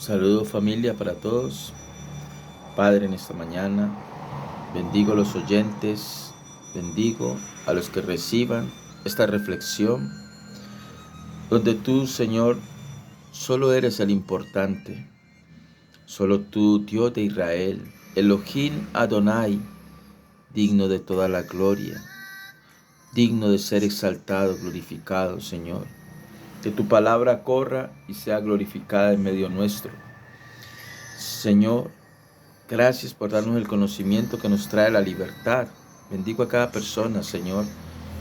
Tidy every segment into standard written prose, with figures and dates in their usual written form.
Saludos familia para todos. Padre, en esta mañana bendigo a los oyentes, bendigo a los que reciban esta reflexión, donde tú, Señor, solo eres el importante, solo tú, Dios de Israel, Elohim Adonai, digno de toda la gloria, digno de ser exaltado, glorificado, Señor. Que tu palabra corra y sea glorificada en medio nuestro. Señor, gracias por darnos el conocimiento que nos trae la libertad. Bendigo a cada persona, Señor,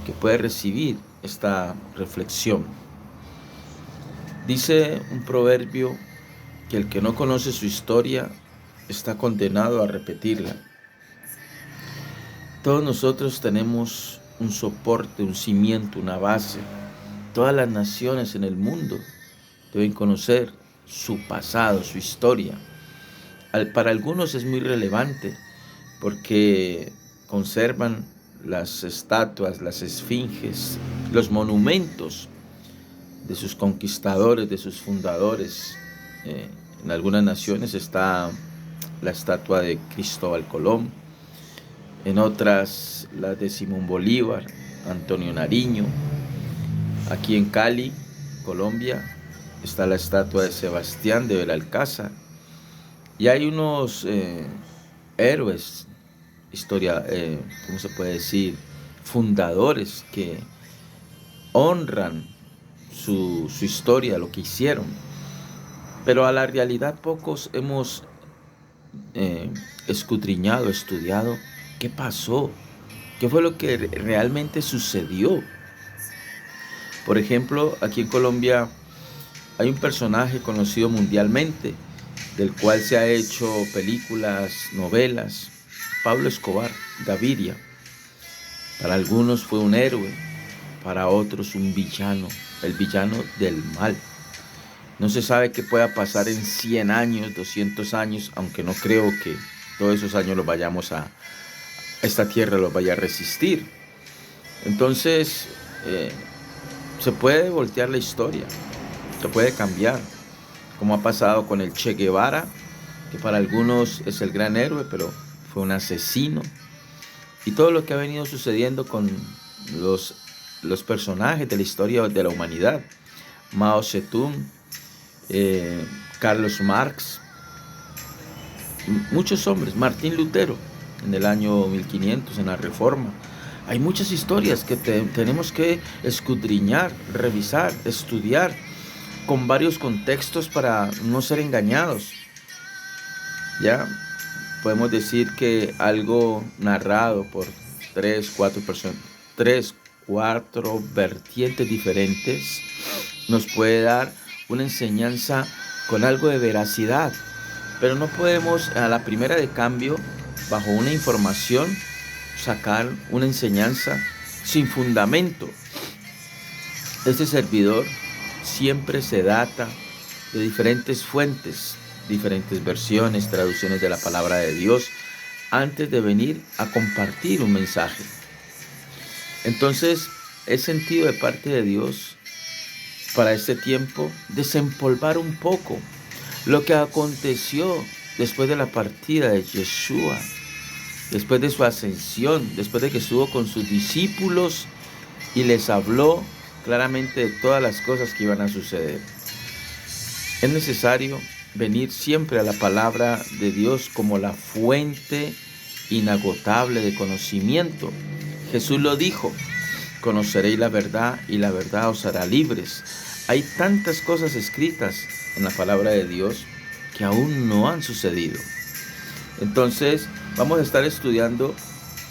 que puede recibir esta reflexión. Dice un proverbio que el que no conoce su historia está condenado a repetirla. Todos nosotros tenemos un soporte, un cimiento, una base. Todas las naciones en el mundo deben conocer su pasado, su historia. Para algunos es muy relevante porque conservan las estatuas, las esfinges, los monumentos de sus conquistadores, de sus fundadores. En algunas naciones está la estatua de Cristóbal Colón, en otras la de Simón Bolívar, Antonio Nariño. Aquí en Cali, Colombia, está la estatua de Sebastián de Belalcázar. Y hay unos héroes, ¿cómo se puede decir? Fundadores que honran su historia, lo que hicieron. Pero a la realidad pocos hemos escudriñado, estudiado qué pasó, qué fue lo que realmente sucedió. Por ejemplo, aquí en Colombia hay un personaje conocido mundialmente, del cual se ha hecho películas, novelas, Pablo Escobar Gaviria. Para algunos fue un héroe, para otros un villano, el villano del mal. No se sabe qué pueda pasar en 100 años, 200 años, aunque no creo que todos esos años los vayamos esta tierra los vaya a resistir. Entonces, se puede voltear la historia, se puede cambiar, como ha pasado con el Che Guevara, que para algunos es el gran héroe, pero fue un asesino. Y todo lo que ha venido sucediendo con los personajes de la historia de la humanidad. Mao Zedong, Carlos Marx, muchos hombres, Martín Lutero, en el año 1500, en la Reforma. Hay muchas historias que tenemos que escudriñar, revisar, estudiar, con varios contextos para no ser engañados. Ya podemos decir que algo narrado por tres, cuatro vertientes diferentes nos puede dar una enseñanza con algo de veracidad, pero no podemos a la primera de cambio, bajo una información, sacar una enseñanza sin fundamento. Este servidor siempre se data de diferentes fuentes, diferentes versiones, traducciones de la palabra de Dios, antes de venir a compartir un mensaje. Entonces, he sentido de parte de Dios para este tiempo desempolvar un poco lo que aconteció después de la partida de Yeshua, después de su ascensión, después de que estuvo con sus discípulos y les habló claramente de todas las cosas que iban a suceder. Es necesario venir siempre a la palabra de Dios como la fuente inagotable de conocimiento. Jesús lo dijo: conoceréis la verdad y la verdad os hará libres. Hay tantas cosas escritas en la palabra de Dios que aún no han sucedido. Entonces vamos a estar estudiando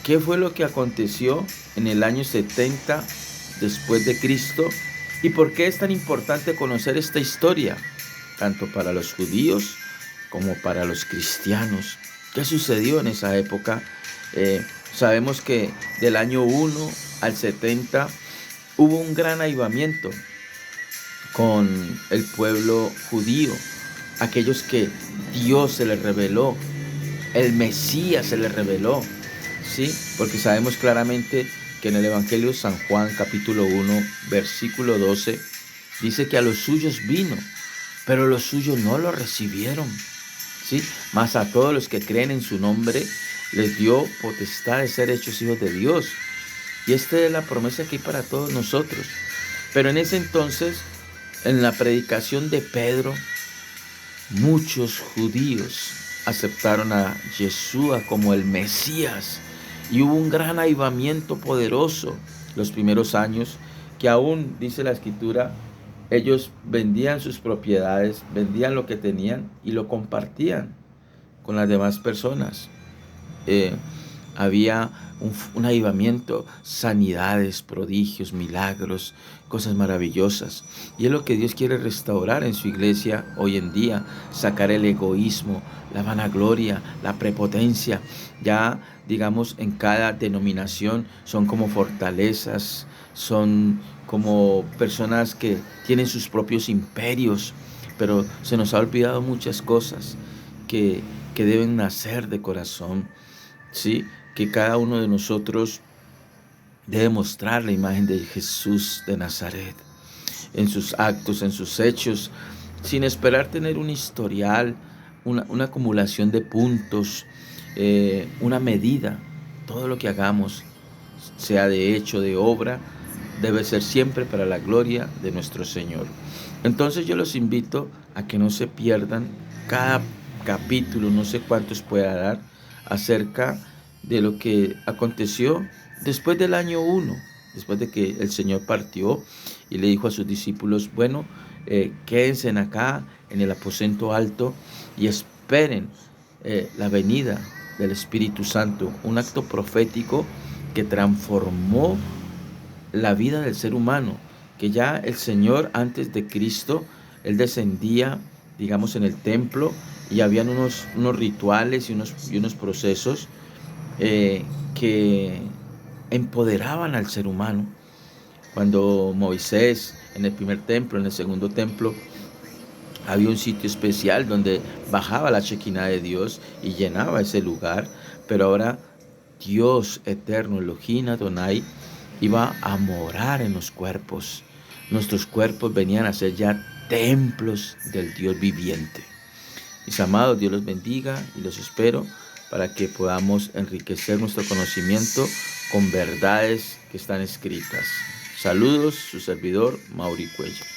qué fue lo que aconteció en el año 70 después de Cristo y por qué es tan importante conocer esta historia, tanto para los judíos como para los cristianos. ¿Qué sucedió en esa época? Sabemos que del año 1 al 70 hubo un gran avivamiento con el pueblo judío, aquellos que Dios se les reveló, el Mesías se les reveló, ¿sí? Porque sabemos claramente que en el Evangelio de San Juan, capítulo 1, versículo 12, dice que a los suyos vino, pero los suyos no lo recibieron. ¿Sí? Mas a todos los que creen en su nombre les dio potestad de ser hechos hijos de Dios. Y esta es la promesa que hay para todos nosotros. Pero en ese entonces, en la predicación de Pedro, muchos judíos aceptaron a Yeshua como el Mesías. Y hubo un gran avivamiento poderoso los primeros años, que aún, dice la Escritura, ellos vendían sus propiedades, vendían lo que tenían y lo compartían con las demás personas. Había un avivamiento, sanidades, prodigios, milagros, cosas maravillosas. Y es lo que Dios quiere restaurar en su iglesia hoy en día, sacar el egoísmo, la vanagloria, la prepotencia. Ya, digamos, en cada denominación son como fortalezas, son como personas que tienen sus propios imperios, pero se nos ha olvidado muchas cosas que, que deben nacer de corazón. ¿Sí? Que cada uno de nosotros debe mostrar la imagen de Jesús de Nazaret en sus actos, en sus hechos, sin esperar tener un historial, una acumulación de puntos, una medida. Todo lo que hagamos, sea de hecho, de obra, debe ser siempre para la gloria de nuestro Señor. Entonces yo los invito a que no se pierdan cada capítulo, no sé cuántos pueda dar, acerca de lo que aconteció después del año 1, después de que el Señor partió y le dijo a sus discípulos, bueno, quédense acá en el aposento alto y esperen la venida del Espíritu Santo, un acto profético que transformó la vida del ser humano, que ya el Señor antes de Cristo, Él descendía, digamos, en el templo y habían unos rituales y unos procesos que empoderaban al ser humano. Cuando Moisés en el primer templo, en el segundo templo, había un sitio especial donde bajaba la Shekinah de Dios y llenaba ese lugar, pero ahora Dios eterno, Elohim Adonai, iba a morar en los cuerpos. Nuestros cuerpos venían a ser ya templos del Dios viviente. Mis amados, Dios los bendiga y los espero para que podamos enriquecer nuestro conocimiento con verdades que están escritas. Saludos, su servidor, Mauri Cuellar.